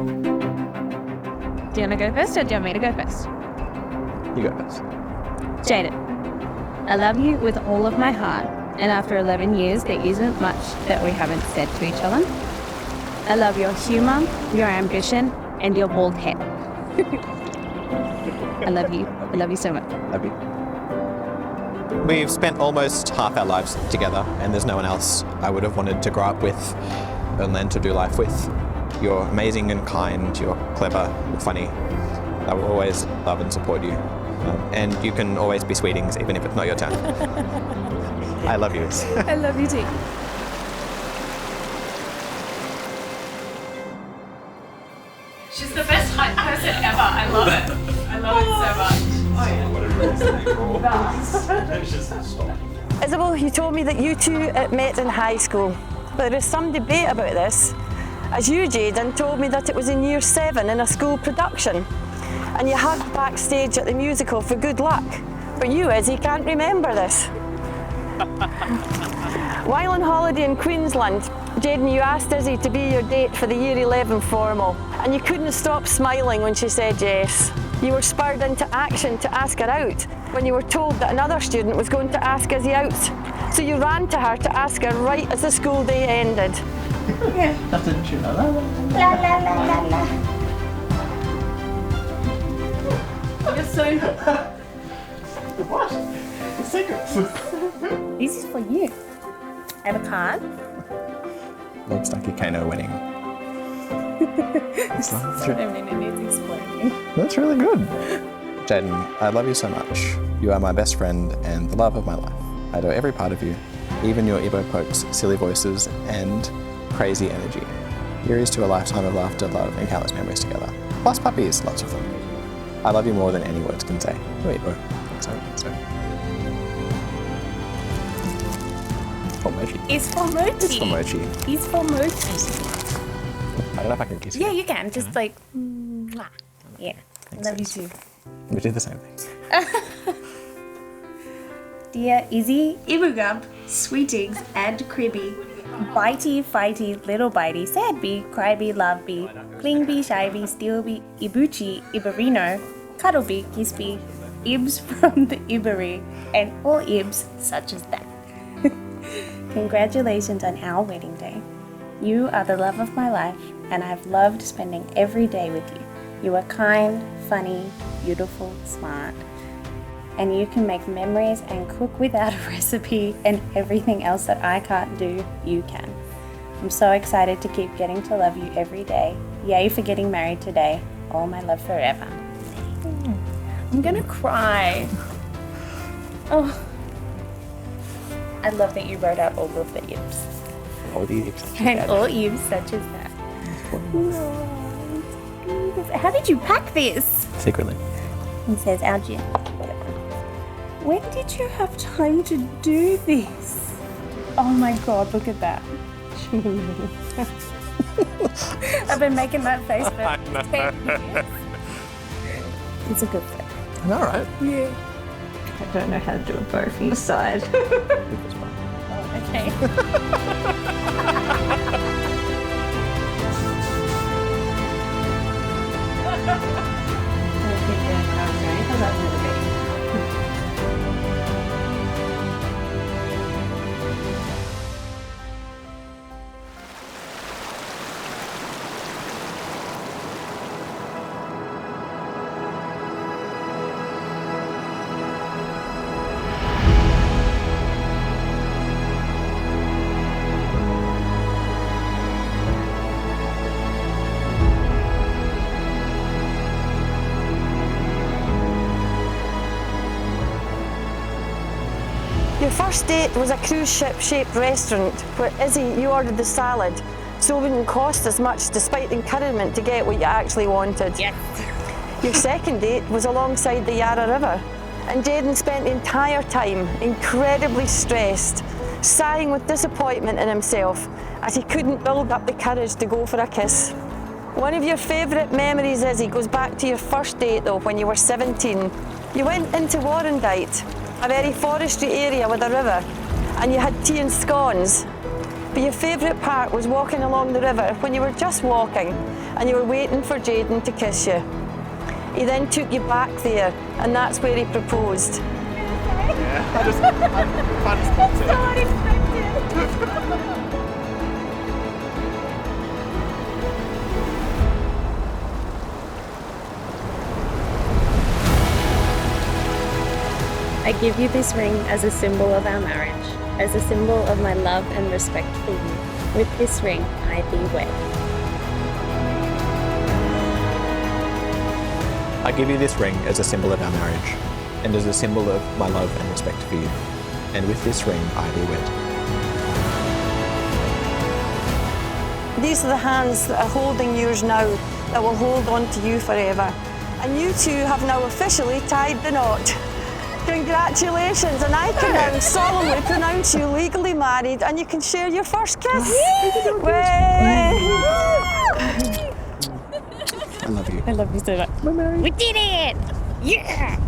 Do you want to go first or do you want me to go first? You go first. Jaden, I love you with all of my heart, and after 11 years, there isn't much that we haven't said to each other. I love your humour, your ambition, and your bald head. I love you. I love you so much. Love you. We've spent almost half our lives together, and there's no one else I would have wanted to grow up with and then to do life with. You're amazing and kind, you're clever, you're funny. I will always love and support you. And you can always be sweetings, even if it's not your turn. I love you. I love you too. She's the best hype person ever. I love it. I love it so much. Isabel, you told me that you two met in high school. There is some debate about this, as you, Jaden, told me that it was in year 7 in a school production, and you hugged backstage at the musical for good luck. But you, Izzy, can't remember this. While on holiday in Queensland, Jaden, you asked Izzy to be your date for the year 11 formal, and you couldn't stop smiling when she said yes. You were spurred into action to ask her out when you were told that another student was going to ask Izzy out. So you ran to her to ask her right as the school day ended. Yeah. Didn't you know that? La la la la la. You're so... What? The secrets. This is for you. I have a card. Looks like a Kano wedding. I mean, it needs explaining. That's really good. Jaden, I love you so much. You are my best friend and the love of my life. I adore every part of you, even your Igbo pokes, silly voices, and crazy energy. Here's to a lifetime of laughter, love, and countless memories together. Plus puppies, lots of them. I love you more than any words can say. You're Igbo. So. For Mochi. It's for Mochi. It's for Mochi. It's for Mochi. I don't know if I can kiss you. Yeah, you can. Just like, mwah. Yeah. Thanks, Love you sis. too. We do the same thing. Dear Izzy, Ibugub, Sweetings, and Cribby, Bitey, Fighty, Little Bitey, Sad Bee, Cryby, Love Bee, Cling Bee, Shy Bee, Steel Bee, Ibuchi, Ibarino, Cuddle Bee, Kiss Bee, Ibs from the Iberi, and all Ibs such as that. Congratulations on our wedding day. You are the love of my life, and I have loved spending every day with you. You are kind, funny, beautiful, smart, and you can make memories and cook without a recipe, and everything else that I can't do, you can. I'm so excited to keep getting to love you every day. Yay for getting married today. All my love forever. I'm gonna cry. Oh. I love that you wrote out all of the ibs. All the ibs. And all ibs such as that. How did you pack this? Secretly. It says Algier. When did you have time to do this? Oh my god, look at that. I've been making that face for 10 years. It's a good thing. I know, right? Yeah. I don't know how to do a bow from the side. Okay. Your first date was a cruise ship shaped restaurant where Izzy, you ordered the salad so it wouldn't cost as much despite the encouragement to get what you actually wanted. Yes. Your second date was alongside the Yarra River and Jaden spent the entire time incredibly stressed, sighing with disappointment in himself as he couldn't build up the courage to go for a kiss. One of your favourite memories, Izzy, goes back to your first date though when you were 17. You went into Warrandyte, a very forestry area with a river, and you had tea and scones. But your favourite part was walking along the river when you were just walking and you were waiting for Jayden to kiss you. He then took you back there, and that's where he proposed. Yeah, I just popped it. I give you this ring as a symbol of our marriage, as a symbol of my love and respect for you. With this ring, I thee wed. I give you this ring as a symbol of our marriage, and as a symbol of my love and respect for you. And with this ring, I thee wed. These are the hands that are holding yours now, that will hold on to you forever. And you two have now officially tied the knot. Congratulations, and I can now solemnly pronounce you legally married, and you can share your first kiss. I love you. I love you so much. We did it! Yeah!